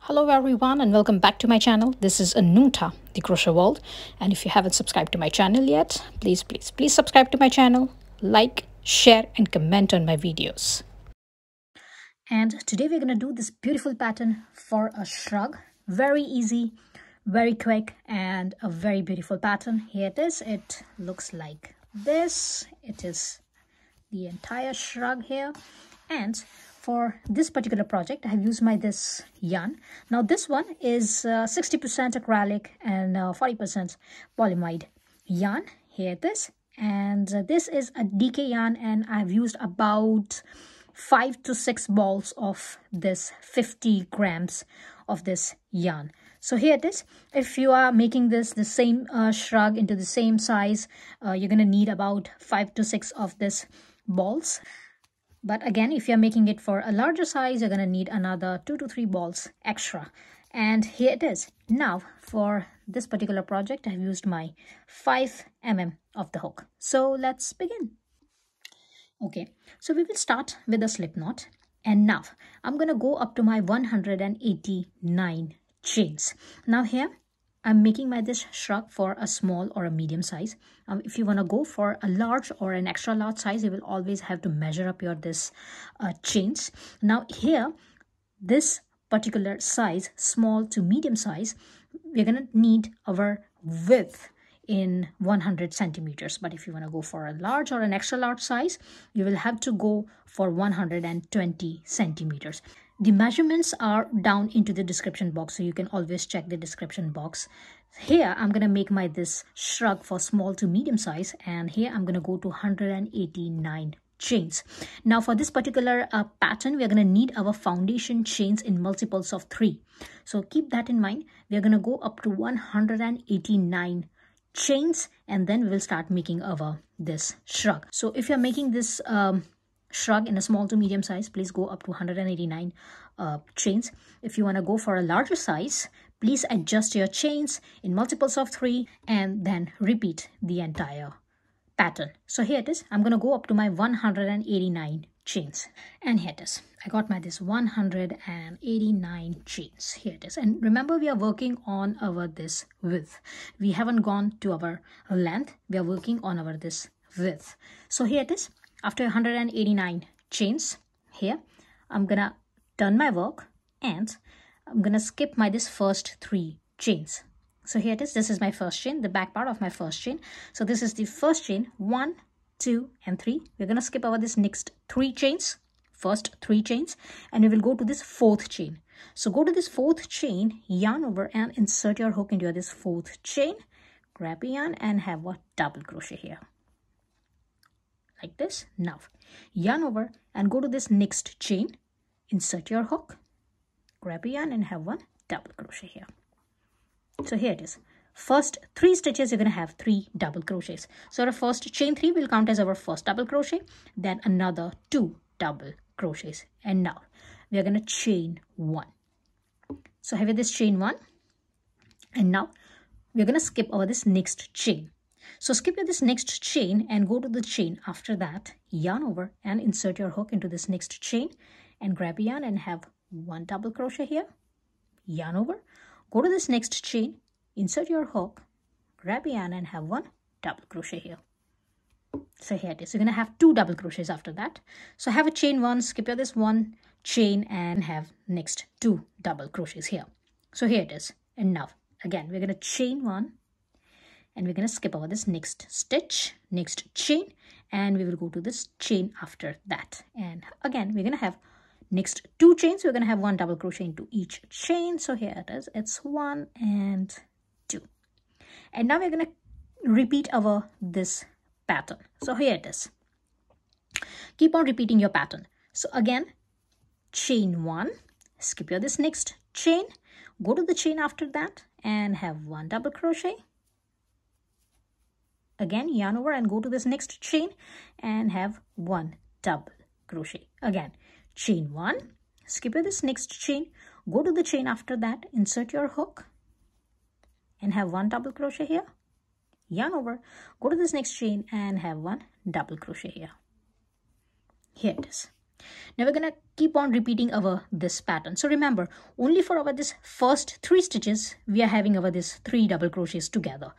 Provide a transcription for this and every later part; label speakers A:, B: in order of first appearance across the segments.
A: Hello everyone and welcome back to my channel. This is Anunta, the Crochet World, and if you haven't subscribed to my channel yet, please subscribe to my channel, like, share and comment on my videos. And today we're going to do this beautiful pattern for a shrug. Very easy, very quick and a very beautiful pattern. Here it is. It looks like this. It is the entire shrug here, and for this particular project I have used this yarn. Now this one is 60% acrylic and 40% polyamide yarn. Here it is, and this is a DK yarn, and I have used about 5 to 6 balls of this 50 grams of this yarn. So here it is. If you are making the same shrug into the same size, you're going to need about 5 to 6 of this balls. But again, if you're making it for a larger size, you're going to need another 2 to 3 balls extra. And here it is. Now for this particular project, I've used my 5 mm of the hook. So let's begin. Okay, so we will start with a slip knot. And now I'm going to go up to my 189 chains. Now here I'm making this shrug for a small or a medium size. If you want to go for a large or an extra large size, you will always have to measure up your chains. Now here, this particular size, small to medium size, we're going to need our width in 100 centimeters. But if you want to go for a large or an extra large size, you will have to go for 120 centimeters. The measurements are down into the description box, so you can always check the description box. Here I'm going to make this shrug for small to medium size, and here I'm going to go to 189 chains. Now for this particular pattern, we are going to need our foundation chains in multiples of 3. So keep that in mind. We are going to go up to 189 chains, and then we will start making this shrug. So if you're making this shrug in a small to medium size, please go up to 189 chains. If you want to go for a larger size, please adjust your chains in multiples of 3 and then repeat the entire pattern. So here it is. I'm going to go up to my 189 chains, and here it is. I got this 189 chains. Here it is. And remember, we are working on this width. We haven't gone to our length. We are working on this width. So here it is. After 189 chains, here I'm gonna turn my work and I'm gonna skip this first 3 chains. So here it is. This is my first chain, the back part of my first chain. So this is the first chain, 1, 2 and 3. We're gonna skip over this next 3 chains, first 3 chains, and we will go to this 4th chain. So go to this 4th chain, yarn over and insert your hook into this 4th chain, grab a yarn and have a double crochet here. Like this. Now yarn over and go to this next chain, insert your hook, grab a yarn and have one double crochet here. So here it is. First 3 stitches, you're going to have 3 double crochets. So our first chain 3 will count as our first double crochet, then another 2 double crochets, and now we are going to chain 1. So have this chain 1, and now we're going to skip over this next chain. So skip this next chain and go to the chain after that, yarn over and insert your hook into this next chain and grab a yarn and have 1 double crochet here, yarn over, go to this next chain, insert your hook, grab a yarn and have 1 double crochet here. So here it is. You're going to have 2 double crochets after that. So have a chain 1, skip this 1 chain and have next 2 double crochets here. So here it is. And now again, we're going to chain 1. And we're going to skip over this next stitch, next chain, and we will go to this chain after that. And again, we're going to have next 2 chains. We're going to have 1 double crochet into each chain. So here it is. It's 1 and 2. And now we're going to repeat this pattern. So here it is. Keep on repeating your pattern. So again, chain 1, skip this next chain, go to the chain after that and have 1 double crochet. Again, yarn over and go to this next chain and have 1 double crochet. Again, chain 1, skip this next chain, go to the chain after that, insert your hook and have 1 double crochet here, yarn over, go to this next chain and have 1 double crochet here. Here it is. Now we're gonna keep on repeating our this pattern. So remember, only for our this first 3 stitches we are having our this 3 double crochets together.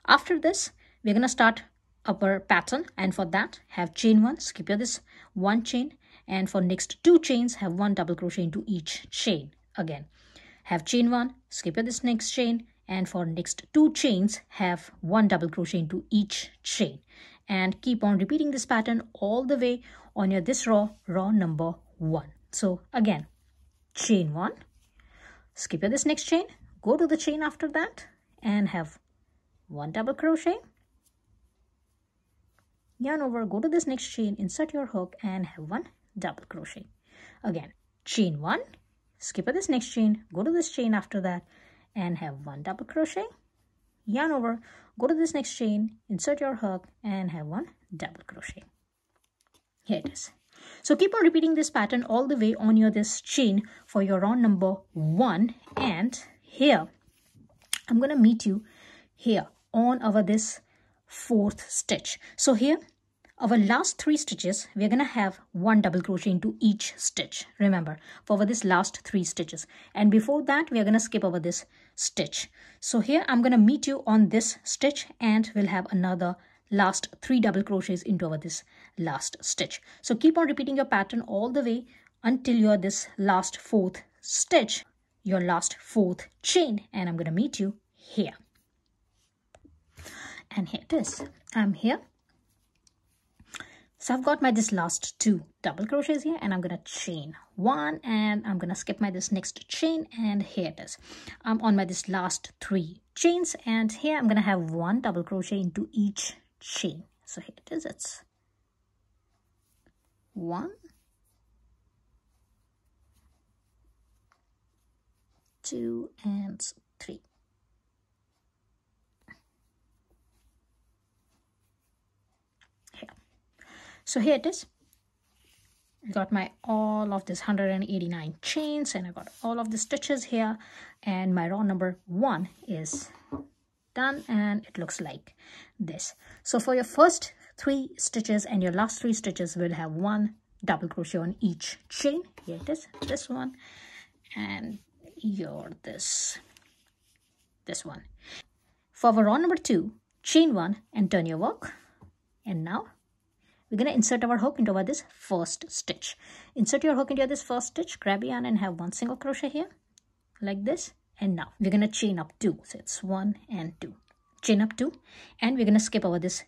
A: After this we're gonna start our pattern, and for that have chain 1, skip your this 1 chain, and for next 2 chains have 1 double crochet into each chain. Again have chain 1, skip your this next chain, and for next 2 chains have 1 double crochet into each chain, and keep on repeating this pattern all the way on your this row number 1. So again chain 1, skip your this next chain, go to the chain after that and have 1 double crochet, yarn over, go to this next chain, insert your hook and have 1 double crochet. Again chain 1, skip this next chain, go to this chain after that and have 1 double crochet, yarn over, go to this next chain, insert your hook and have 1 double crochet. Here it is. So keep on repeating this pattern all the way on your this chain for your round number 1, and here I'm going to meet you here on our this 4th stitch. So here our last 3 stitches we're going to have 1 double crochet into each stitch, remember, for our this last 3 stitches, and before that we are going to skip over this stitch. So here I'm going to meet you on this stitch and we'll have another last 3 double crochets into our this last stitch. So keep on repeating your pattern all the way until your this last 4th stitch, your last 4th chain, and I'm going to meet you here. And here it is. I'm here. So I've got my this last 2 double crochets here, and I'm going to chain 1 and I'm going to skip my this next chain, and here it is. I'm on my this last 3 chains, and here I'm going to have 1 double crochet into each chain. So here it is. It's 1, 2 and 3. So here it is. I got my all of this 189 chains and I got all of the stitches here, and my row number 1 is done and it looks like this. So for your first 3 stitches and your last 3 stitches will have 1 double crochet on each chain. Here it is, this one and your this one. For our row number 2, chain 1 and turn your work, and now we're going to insert our hook into our this first stitch. Insert your hook into this first stitch, grab your yarn and have 1 single crochet here like this, and now we're going to chain up 2. So it's 1 and 2, chain up 2, and we're going to skip over this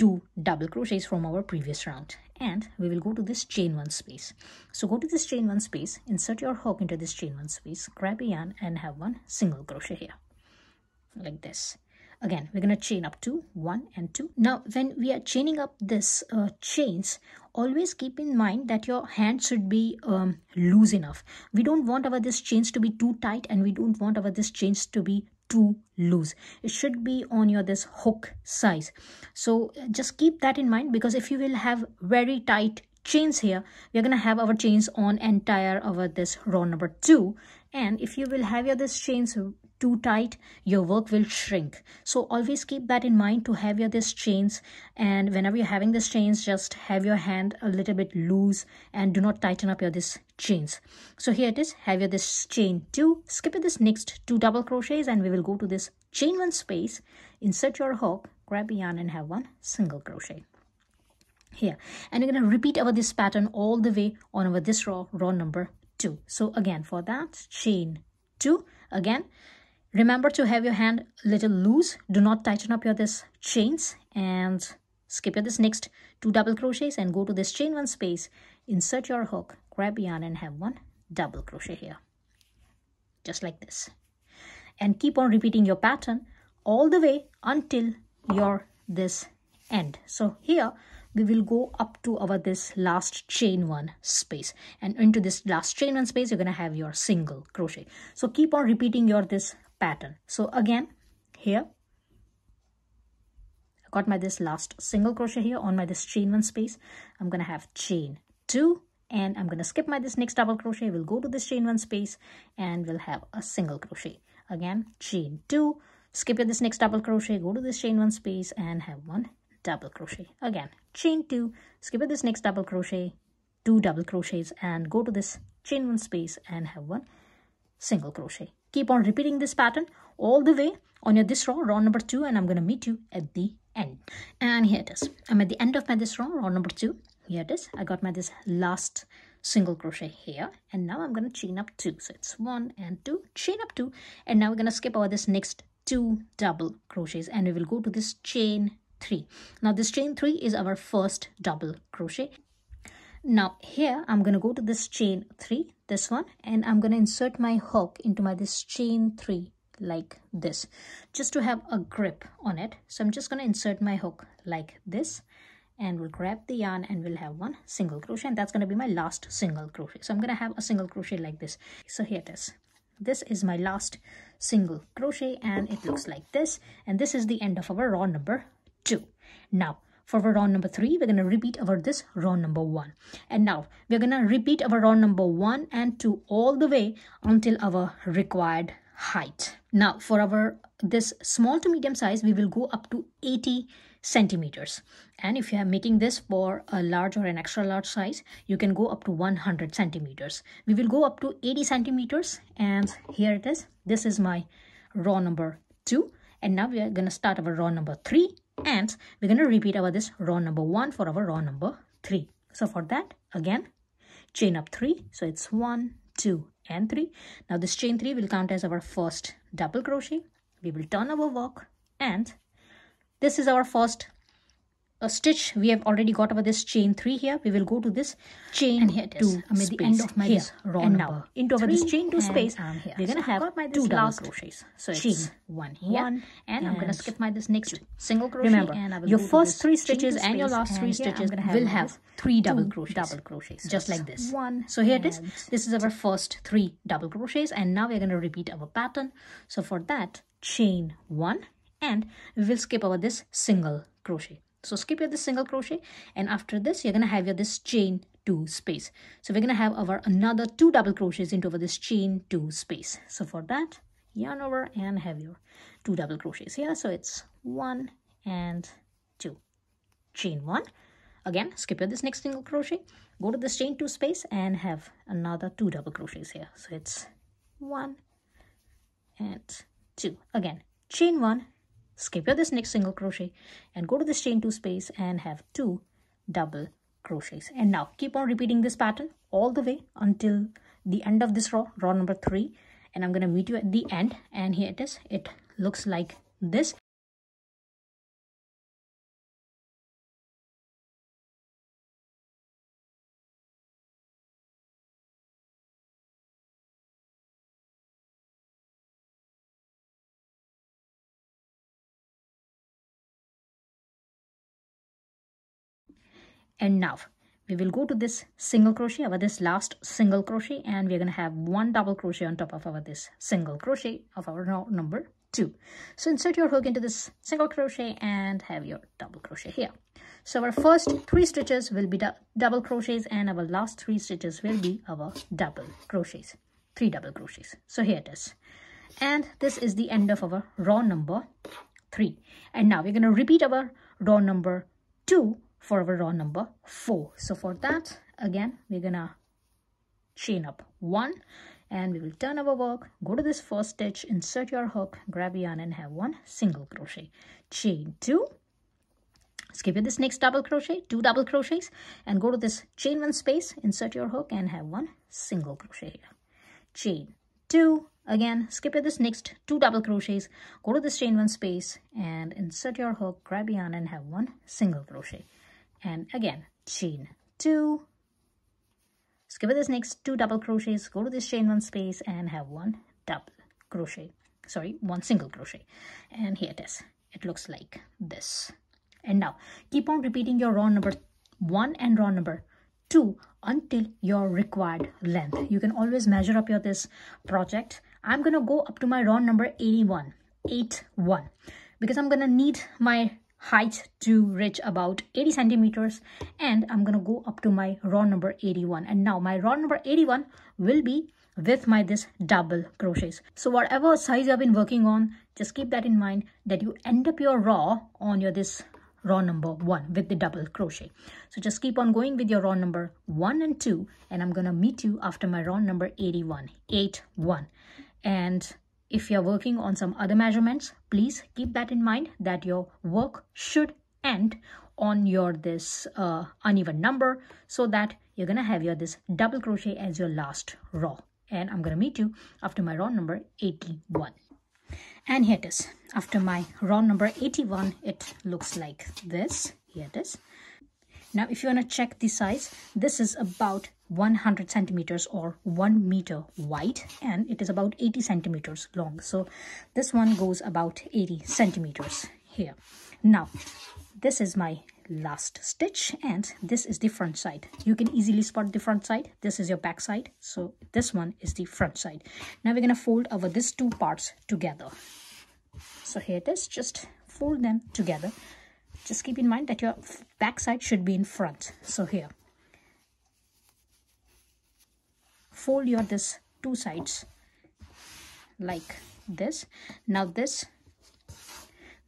A: 2 double crochets from our previous round, and we will go to this chain 1 space. So go to this chain 1 space, insert your hook into this chain 1 space, grab a yarn and have 1 single crochet here like this. Again we're going to chain up 2, 1 and 2. Now when we are chaining up this chains, always keep in mind that your hand should be loose enough. We don't want our this chains to be too tight, and we don't want our this chains to be too loose. It should be on your this hook size. So just keep that in mind, because if you will have very tight chains here, we're going to have our chains on entire over this row number 2, and if you will have your this chains too tight, your work will shrink. So always keep that in mind to have your this chains, and whenever you're having this chains, just have your hand a little bit loose and do not tighten up your this chains. So here it is, have your this chain 2, skip this next 2 double crochets, and we will go to this chain 1 space, insert your hook, grab a yarn and have 1 single crochet here, and you're going to repeat over this pattern all the way on over this row number 2. So again for that, chain 2, again remember to have your hand a little loose, do not tighten up your this chains, and skip your this next 2 double crochets and go to this chain 1 space, insert your hook, grab yarn and have 1 double crochet here just like this, and keep on repeating your pattern all the way until your this end. So here we will go up to our this last chain 1 space, and into this last chain 1 space you're going to have your single crochet. So keep on repeating your this pattern. So again here I got my this last single crochet here on my this chain 1 space. I'm going to have chain 2 and I'm going to skip my this next double crochet. We'll go to this chain 1 space and we'll have a single crochet. Again chain 2, skip this next double crochet, go to this chain 1 space and have 1 double crochet. Again chain 2, skip this next double crochet, 2 double crochets and go to this chain 1 space and have 1 single crochet. Keep on repeating this pattern all the way on your this row number 2, and I'm going to meet you at the end. And here it is. I'm at the end of my this row number 2. Here it is. I got my this last single crochet here, and now I'm going to chain up 2. So it's 1 and 2, chain up 2, and now we're going to skip over this next 2 double crochets and we will go to this chain 3. Now this chain 3 is our first double crochet. Now here I'm going to go to this chain 3, this one, and I'm going to insert my hook into my this chain 3 like this, just to have a grip on it. So I'm just going to insert my hook like this, and we'll grab the yarn and we'll have 1 single crochet, and that's going to be my last single crochet. So I'm going to have a single crochet like this. So here it is. This is my last single crochet and it looks like this, and this is the end of our row number 2. Now for our row number 3, we're going to repeat our this row number 1, and now we're going to repeat our row number 1 and 2 all the way until our required height. Now for our this small to medium size, we will go up to 80 centimeters, and if you are making this for a large or an extra large size, you can go up to 100 centimeters. We will go up to 80 centimeters, and here it is. This is my row number 2, and now we are going to start our row number 3, and we're going to repeat our this row number 1 for our row number 3. So for that, again, chain up 3. So it's 1, 2 and 3. Now this chain 3 will count as our first double crochet. We will turn our work, and this is our first stitch. We have already got over this chain 3 here. We will go to this chain and here it is. I'm at the end of my this row, and now into our this chain 2 space, we're gonna have 2 double crochets. So chain 1 here, and I'm gonna skip my this next single crochet. Remember, and I will your first 3 stitches and your last 3 stitches will have 3 double crochets, just like this. So here it is. This is our first 3 double crochets, and now we're gonna repeat our pattern. So for that, chain 1, and we will skip over this single crochet. So skip your this single crochet, and after this you're gonna have your this chain 2 space. So we're gonna have our another 2 double crochets into our this chain 2 space. So for that, yarn over and have your 2 double crochets here. So it's 1 and 2, chain 1. Again, skip your this next single crochet, go to this chain 2 space and have another 2 double crochets here. So it's 1 and 2. Again, chain 1, skip your this next single crochet and go to this chain 2 space and have 2 double crochets. And now keep on repeating this pattern all the way until the end of this row number 3, and I'm going to meet you at the end. And here it is. It looks like this. And now we will go to this single crochet, our this last single crochet, and we're going to have 1 double crochet on top of our this single crochet of our row number 2. So insert your hook into this single crochet and have your double crochet here. So our first 3 stitches will be double crochets, and our last 3 stitches will be our double crochets, 3 double crochets. So here it is. And this is the end of our row number 3. And now we're going to repeat our row number 2 for our row number 4. So for that, again, we're gonna chain up 1, and we will turn our work, go to this first stitch, insert your hook, grab yarn and have 1 single crochet, chain 2, skip this next double crochet, 2 double crochets, and go to this chain 1 space, insert your hook and have 1 single crochet here, chain 2, again skip this next 2 double crochets, go to this chain 1 space and insert your hook, grab yarn and have 1 single crochet. And again, chain 2, skip this next 2 double crochets, go to this chain 1 space and have 1 double crochet, 1 single crochet. And here it is. It looks like this. And now keep on repeating your row number 1 and row number 2 until your required length. You can always measure up your this project. I'm gonna go up to my row number 81, because I'm gonna need my height to reach about 80 centimeters, and I'm gonna go up to my row number 81. And now my row number 81 will be with my this double crochets. So whatever size you have been working on, just keep that in mind, that you end up your row on your this row number 1 with the double crochet. So just keep on going with your row number 1 and 2, and I'm gonna meet you after my row number 81, 81. And if you're working on some other measurements, please keep that in mind, that your work should end on your this uneven number, so that you're gonna have your this double crochet as your last row. And I'm gonna meet you after my row number 81. And here it is. After my row number 81, it looks like this. Here it is. Now if you want to check the size, this is about 100 centimeters or 1 meter wide, and it is about 80 centimeters long. So this one goes about 80 centimeters here. Now this is my last stitch, and this is the front side. You can easily spot the front side. This is your back side, so this one is the front side. Now we're going to fold over these two parts together. So here it is. Just fold them together. Just keep in mind that your back side should be in front. So here, fold your this two sides like this. Now this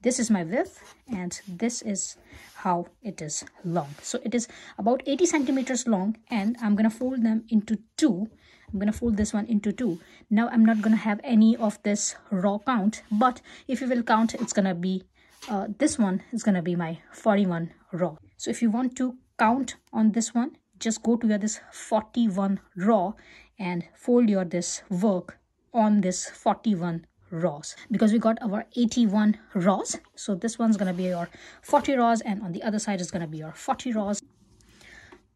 A: is my width, and this is how it is long. So it is about 80 centimeters long, and I'm gonna fold them into two. I'm gonna fold this one into two. Now I'm not gonna have any of this raw count, but if you will count, it's gonna be this one is gonna be my 41 raw. So if you want to count on this one, just go to your this 41 raw and fold your this work on this 41 rows, because we got our 81 rows. So this one's gonna be your 40 rows, and on the other side is gonna be your 40 rows.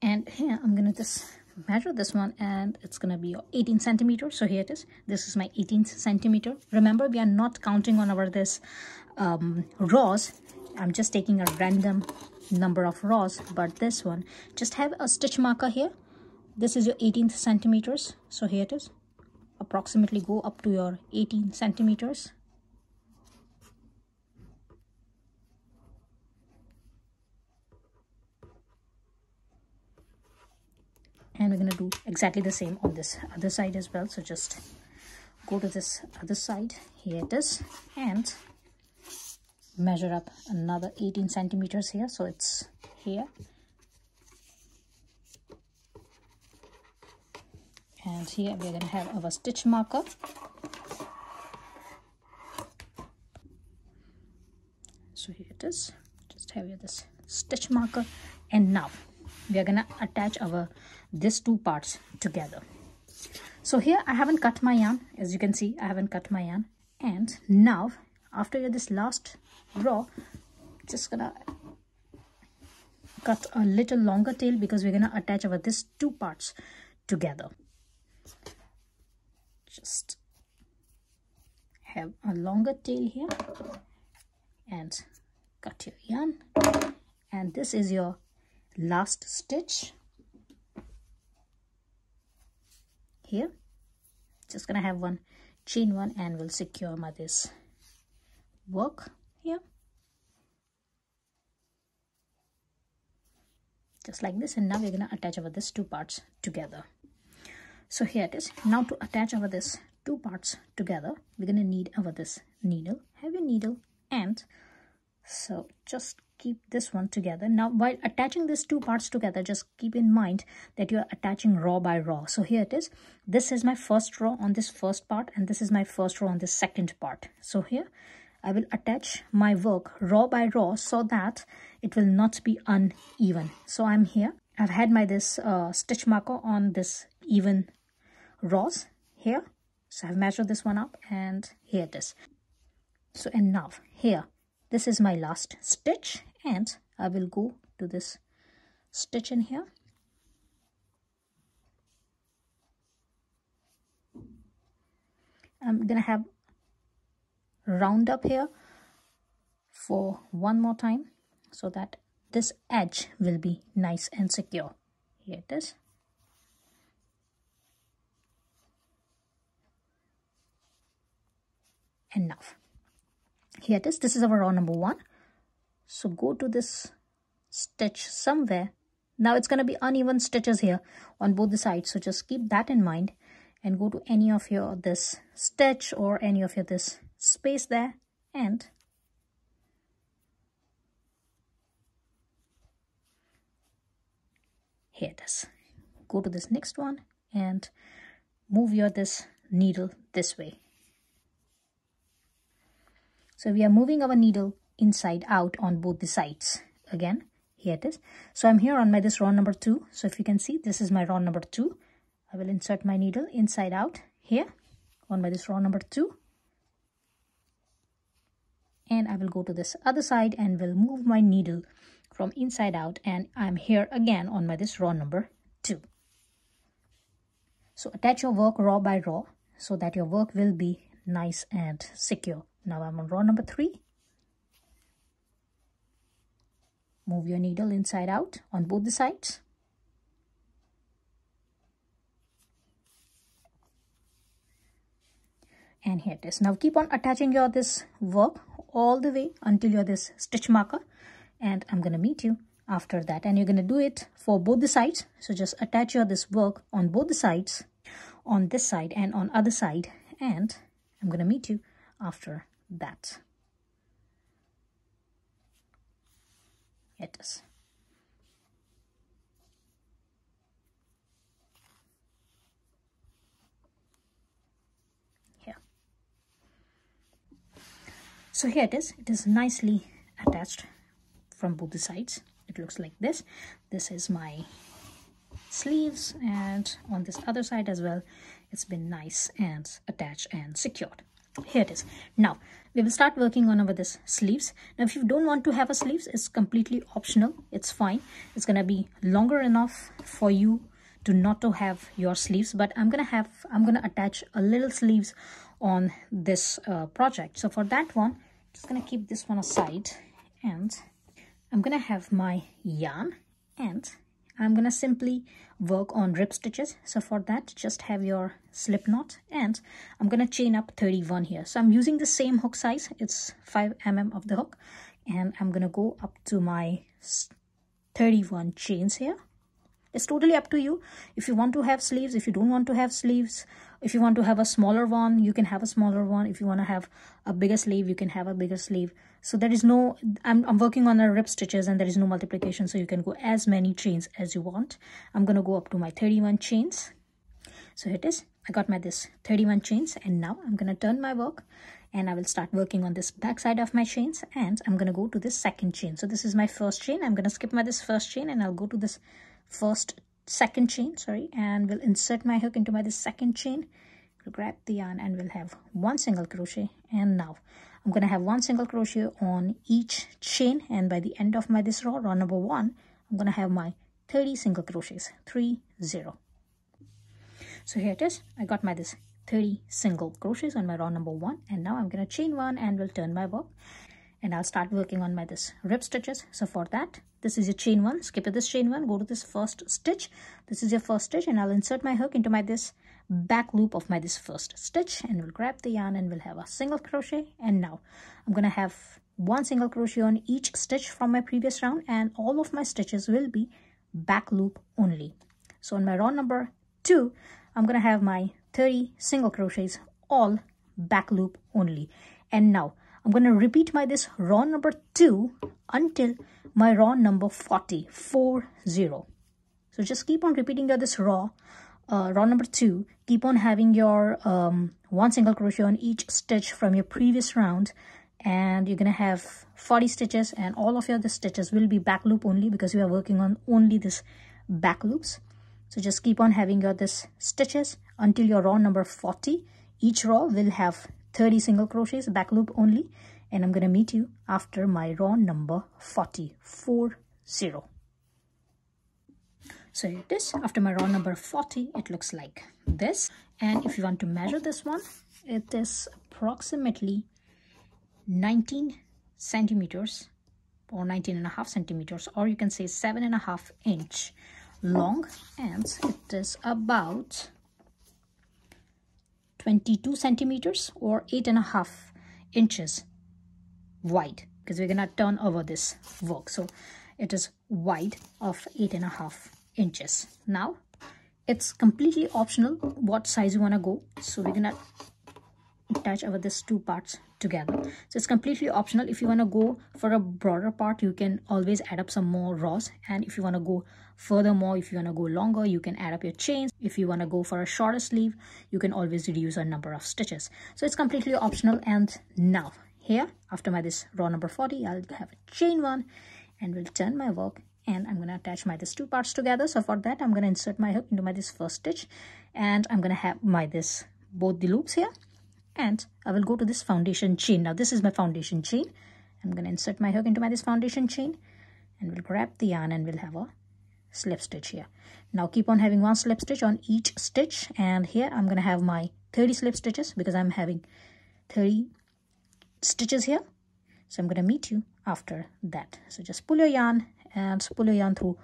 A: And here I'm gonna just measure this one, and it's gonna be your 18 centimeters. So here it is. This is my 18th centimeter. Remember, we are not counting on our this rows. I'm just taking a random number of rows, but this one, just have a stitch marker here. This is your 18th centimeters. So here it is. Approximately go up to your 18 centimeters. And we're going to do exactly the same on this other side as well. So just go to this other side. Here it is. And measure up another 18 centimeters here. So it's here. And here we're going to have our stitch marker. So here it is. Just have here this stitch marker. And now we are going to attach our these two parts together. So here I haven't cut my yarn. As you can see, I haven't cut my yarn. And now after this last row, just gonna cut a little longer tail, because we're gonna attach our these two parts together. Just have a longer tail here and cut your yarn, and this is your last stitch here. Just gonna have one chain one, and we'll secure my this work here just like this. And now we're gonna attach our this two parts together. So here it is. Now to attach our this two parts together, we're gonna need our this needle, heavy needle, and so just keep this one together. Now while attaching these two parts together, just keep in mind that you are attaching row by row. So here it is. This is my first row on this first part, and this is my first row on this second part. So here I will attach my work row by row so that it will not be uneven. So I'm here. I've had my this stitch marker on this even rows here. So I've measured this one up, and here it is. So and now here, this is my last stitch, and I will go to this stitch in here. I'm gonna have round up here for one more time so that this edge will be nice and secure. Here it is. Enough. Here it is. This is our row number 1. So go to this stitch somewhere. Now it's going to be uneven stitches here on both the sides, so just keep that in mind and go to any of your this stitch or any of your this space there, and here it is. Go to this next one and move your this needle this way. So we are moving our needle inside out on both the sides. Again, here it is. So I'm here on my this row number 2. So if you can see, this is my row number 2. I will insert my needle inside out here on my this row number 2. And I will go to this other side and will move my needle from inside out, and I'm here again on my this row number 2. So attach your work row by row so that your work will be nice and secure. Now I'm on row number 3. Move your needle inside out on both the sides. And here it is. Now keep on attaching your this work all the way until you're this stitch marker, and I'm going to meet you after that. And you're going to do it for both the sides. So just attach your this work on both the sides, on this side and on other side, and I'm going to meet you after that. Here it is. Here. So here it is. It is nicely attached from both the sides. It looks like this. This is my sleeves, and on this other side as well, it's been nice and attached and secured. Here it is. Now we will start working on over this sleeves. Now if you don't want to have a sleeves, it's completely optional. It's fine. It's gonna be longer enough for you to not to have your sleeves, but I'm gonna attach a little sleeves on this project. So for that one, just gonna keep this one aside, and I'm gonna have my yarn, and I'm gonna simply work on rib stitches. So for that, just have your slip knot, and I'm gonna chain up 31 here. So I'm using the same hook size. It's 5 mm of the hook, and I'm gonna go up to my 31 chains here. It's totally up to you. If you want to have sleeves, if you don't want to have sleeves, if you want to have a smaller one, you can have a smaller one. If you want to have a bigger sleeve, you can have a bigger sleeve. So there is no, I'm working on the rib stitches, and there is no multiplication. So you can go as many chains as you want. I'm going to go up to my 31 chains. So here it is. I got my this 31 chains, and now I'm going to turn my work, and I will start working on this back side of my chains, and I'm going to go to this second chain. So this is my first chain. I'm going to skip my this first chain, and I'll go to this second chain, sorry, and we'll insert my hook into my this second chain. We'll grab the yarn, and we'll have 1 single crochet. And now I'm going to have 1 single crochet on each chain, and by the end of my this row number 1, I'm going to have my 30 single crochets, 30. So here it is. I got my this 30 single crochets on my row number 1, and now I'm going to chain 1 and will turn my work, and I'll start working on my this rib stitches. So for that, this is your chain 1, skip this chain 1, go to this first stitch. This is your first stitch, and I'll insert my hook into my this back loop of my this first stitch, and we'll grab the yarn, and we'll have a single crochet. And now I'm going to have 1 single crochet on each stitch from my previous round, and all of my stitches will be back loop only. So on my row number 2, I'm going to have my 30 single crochets all back loop only. And now I'm going to repeat my this row number 2 until my row number 40. So just keep on repeating your this row number 2. Keep on having your 1 single crochet on each stitch from your previous round, and you're going to have 40 stitches, and all of your the stitches will be back loop only, because we are working on only this back loops. So just keep on having your this stitches until your row number 40. Each row will have 30 single crochets back loop only, and I'm going to meet you after my row number 40. So here it is. After my row number 40, it looks like this. And if you want to measure this one, it is approximately 19 centimeters or 19.5 centimeters, or you can say 7.5 inch long, and it is about 22 centimeters or 8.5 inches wide, because we're gonna turn over this work. So it is wide of 8.5 inches. Now it's completely optional what size you want to go. So we're gonna attach our this two parts together. So it's completely optional. If you want to go for a broader part, you can always add up some more rows, and if you want to go furthermore, if you want to go longer, you can add up your chains. If you want to go for a shorter sleeve, you can always reduce a number of stitches. So it's completely optional. And now here, after my this row number 40, I'll have a chain one and will turn my work, and I'm going to attach my this two parts together. So for that, I'm going to insert my hook into my this first stitch, and I'm going to have my this both the loops here, and I will go to this foundation chain. Now this is my foundation chain. I'm going to insert my hook into my this foundation chain, and we'll grab the yarn and we'll have a slip stitch here. Now keep on having one slip stitch on each stitch, and here I'm going to have my 30 slip stitches because I'm having 30 stitches here. So I'm going to meet you after that. So just pull your yarn and pull your yarn through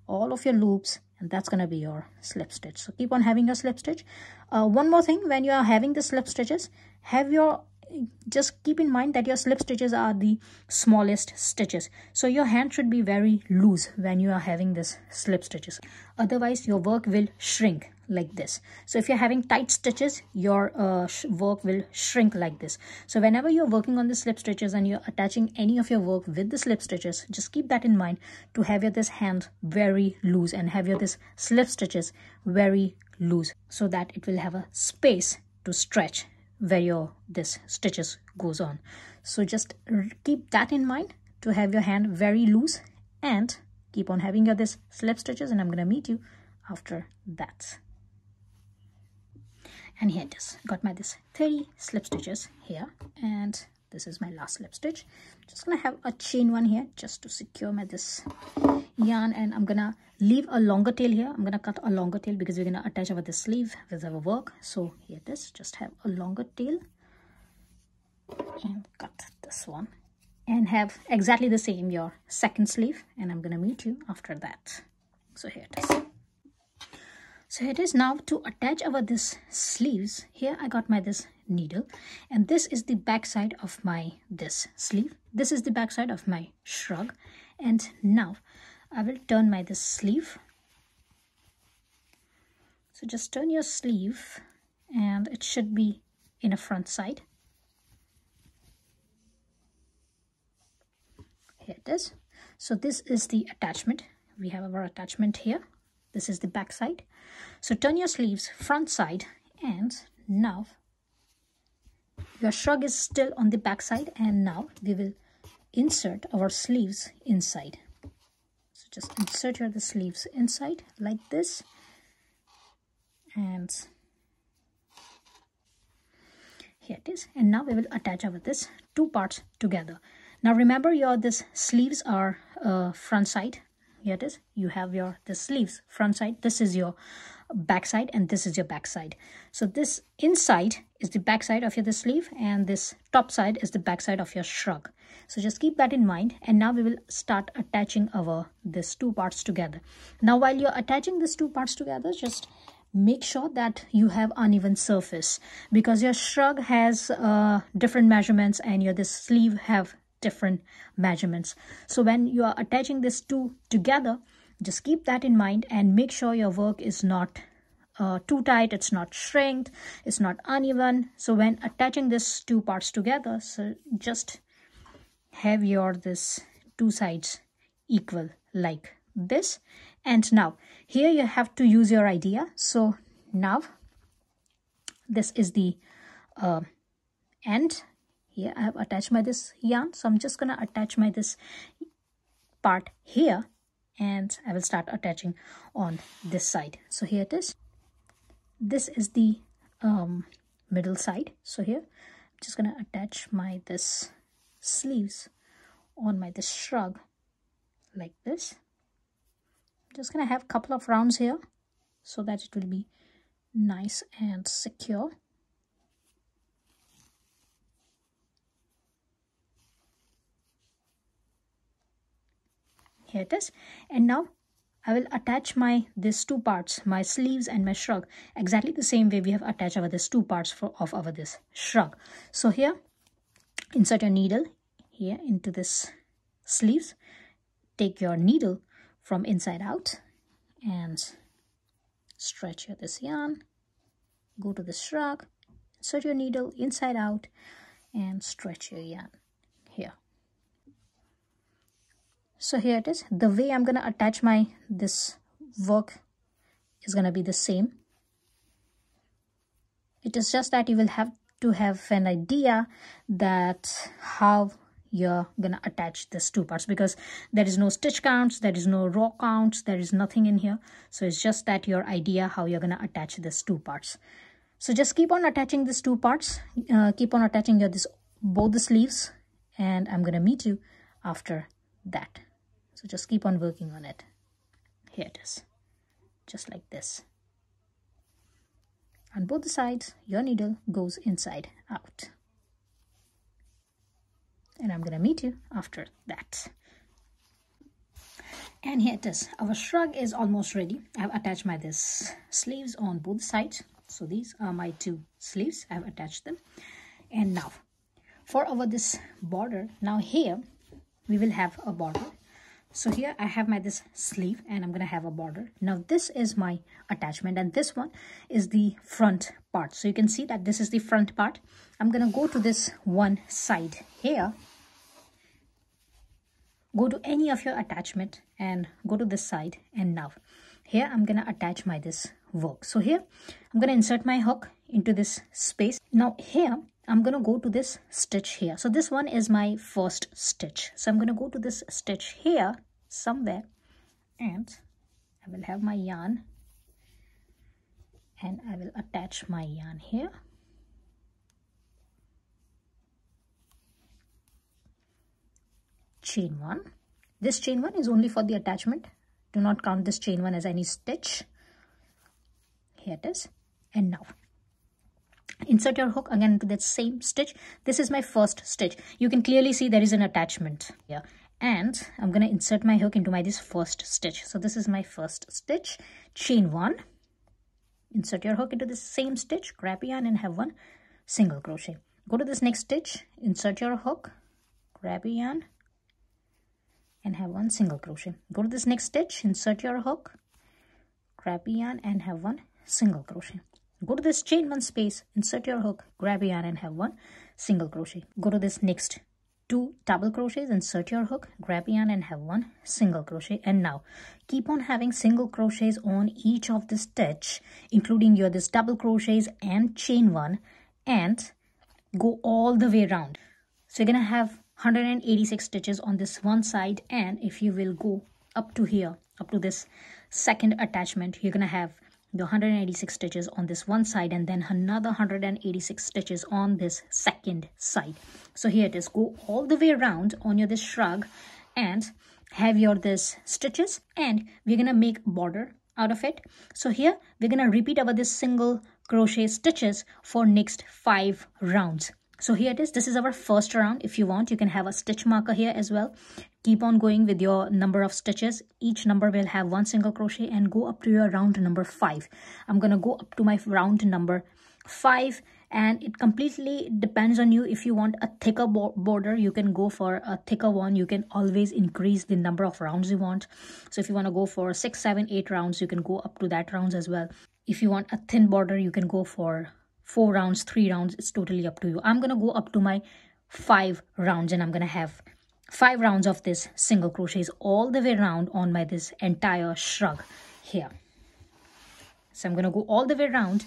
A: all of your loops, and that's going to be your slip stitch. So keep on having your slip stitch. One more thing, when you are having the slip stitches, just keep in mind that your slip stitches are the smallest stitches. So your hand should be very loose when you are having this slip stitches. Otherwise, your work will shrink like this. So if you're having tight stitches, your work will shrink like this. So whenever you're working on the slip stitches and you're attaching any of your work with the slip stitches, just keep that in mind to have your this hand very loose and have your this slip stitches very loose, so that it will have a space to stretch where your this stitches goes on. So just keep that in mind to have your hand very loose, and keep on having your this slip stitches, and I'm going to meet you after that. And here it is. Got my this 30 slip stitches here, and this is my last slip stitch. Just gonna have a chain one here just to secure my this yarn, and I'm gonna leave a longer tail here. I'm gonna cut a longer tail because we're gonna attach over the sleeve with our work. So here it is. Just have a longer tail and cut this one, and have exactly the same your second sleeve, and I'm gonna meet you after that. So here it is. So it is now to attach our this sleeves. Here I got my this needle, and this is the back side of my this sleeve. This is the back side of my shrug, and now I will turn my this sleeve. So just turn your sleeve, and it should be in a front side. Here it is. So this is the attachment. We have our attachment here. This is the back side. So turn your sleeves front side, and now your shrug is still on the back side, and now we will insert our sleeves inside. So just insert the sleeves inside like this, and here it is. And now we will attach our this two parts together. Now remember, your this sleeves are front side. Here it is. You have your the sleeves front side. This is your back side, and this is your back side. So this inside is the back side of your the sleeve, and this top side is the back side of your shrug. So just keep that in mind, and now we will start attaching our this two parts together. Now while you're attaching these two parts together, just make sure that you have uneven surface, because your shrug has different measurements and your this sleeve have different measurements. So when you are attaching these two together, just keep that in mind and make sure your work is not too tight, it's not shrinked, it's not uneven. So when attaching these two parts together, so just have your this two sides equal like this. And now here you have to use your idea. So now this is the end. Here I have attached my this yarn, so I'm just gonna attach my this part here, and I will start attaching on this side. So here it is. This is the middle side. So here I'm just gonna attach my this sleeves on my this shrug like this. I'm just gonna have a couple of rounds here so that it will be nice and secure. Here it is. And now I will attach my these two parts, my sleeves and my shrug, exactly the same way we have attached our these two parts of our this shrug. So here, insert your needle here into this sleeves. Take your needle from inside out and stretch here this yarn. Go to the shrug, insert your needle inside out and stretch your yarn here. So here it is. The way I'm going to attach this work is going to be the same. It is just that you will have to have an idea that how you're gonna attach these two parts, because there is no stitch counts, there is no row counts, there is nothing in here. So it's just that your idea how you're gonna attach these two parts. So just keep on attaching these two parts, keep on attaching both the sleeves, and I'm gonna meet you after that. So just keep on working on it. Here it is, just like this. On both the sides, your needle goes inside out. And I'm going to meet you after that. And here it is. Our shrug is almost ready. I've attached this sleeves on both sides. So these are my two sleeves. I've attached them. And now, for this border, now here we will have a border. So here I have this sleeve and I'm going to have a border. Now this is my attachment and this one is the front part. So you can see that this is the front part. I'm going to go to this one side here. Go to any of your attachment and go to this side, and now here I'm going to attach this work. So here I'm going to insert my hook into this space. Now here I'm going to go to this stitch here. So this one is my first stitch. So I'm going to go to this stitch here somewhere, and I will have my yarn and I will attach my yarn here. Chain one. This chain one is only for the attachment. Do not count this chain one as any stitch. Here it is. And now insert your hook again into that same stitch. This is my first stitch. You can clearly see there is an attachment here. And I'm going to insert my hook into this first stitch. So this is my first stitch. Chain one. Insert your hook into the same stitch. Grab yarn and have one single crochet. Go to this next stitch. Insert your hook. Grab yarn and have one single crochet. Go to this next stitch. Insert your hook. Grab yarn and have one single crochet. Go to this chain one space, insert your hook, grab a yarn and have one single crochet. Go to this next two double crochets, insert your hook, grab a yarn and have one single crochet. And now keep on having single crochets on each of the stitch, including this double crochets and chain one, and go all the way around. So you're gonna have 186 stitches on this one side, and if you will go up to here, up to this second attachment, you're gonna have the 186 stitches on this one side and then another 186 stitches on this second side. So here it is. Go all the way around on this shrug and have this stitches, and we're gonna make border out of it. So here we're gonna repeat this single crochet stitches for next 5 rounds. So here it is. This is our first round. If you want, you can have a stitch marker here as well. Keep on going with your number of stitches. Each number will have one single crochet and go up to your round number 5. I'm going to go up to my round number 5, and it completely depends on you. If you want a thicker border, you can go for a thicker one. You can always increase the number of rounds you want. So if you want to go for 6, 7, 8 rounds, you can go up to that rounds as well. If you want a thin border, you can go for 4 rounds, 3 rounds. It's totally up to you. I'm going to go up to my 5 rounds, and I'm going to have 5 rounds of this single crochets all the way around on this entire shrug here. So I'm going to go all the way around,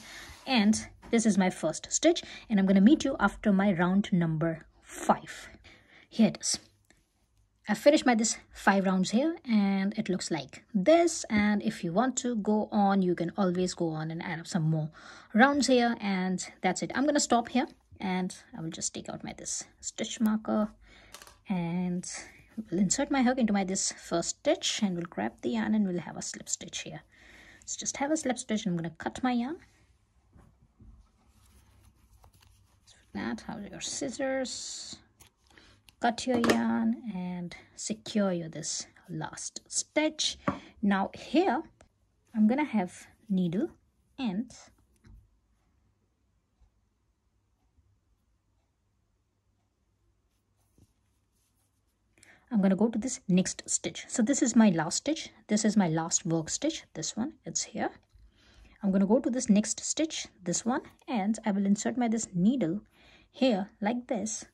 A: and this is my first stitch, and I'm going to meet you after my round number 5. Here it is. I finished this 5 rounds here, and it looks like this. And if you want to go on, you can always go on and add up some more rounds here, and that's it. I'm going to stop here, and I will just take out this stitch marker, and we'll insert my hook into this first stitch, and we'll grab the yarn and we'll have a slip stitch here. Let's just have a slip stitch, and I'm going to cut my yarn. So for that, have your scissors. Cut your yarn and secure this last stitch. Now here I'm gonna have needle, and I'm gonna go to this next stitch. So this is my last stitch. This is my last work stitch. This one, it's here. I'm going to go to this next stitch, this one, and I will insert my this needle here like this,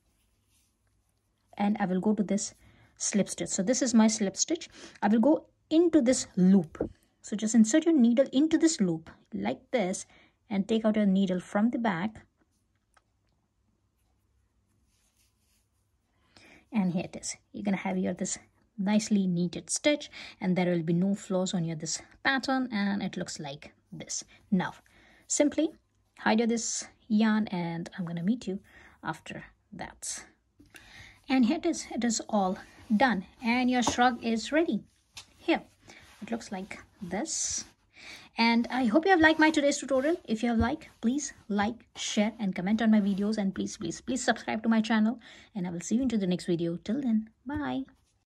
A: and I will go to this slip stitch. So this is my slip stitch. I will go into this loop. So just insert your needle into this loop like this and take out your needle from the back. And here it is. You're gonna have your this nicely knitted stitch, and there will be no flaws on your this pattern, and it looks like this. Now simply hide your this yarn, and I'm gonna meet you after that. And here it is all done, and your shrug is ready. Here it looks like this. And I hope you have liked my today's tutorial. If you have liked, please like, share and comment on my videos, and please subscribe to my channel, and I will see you into the next video. Till then, bye.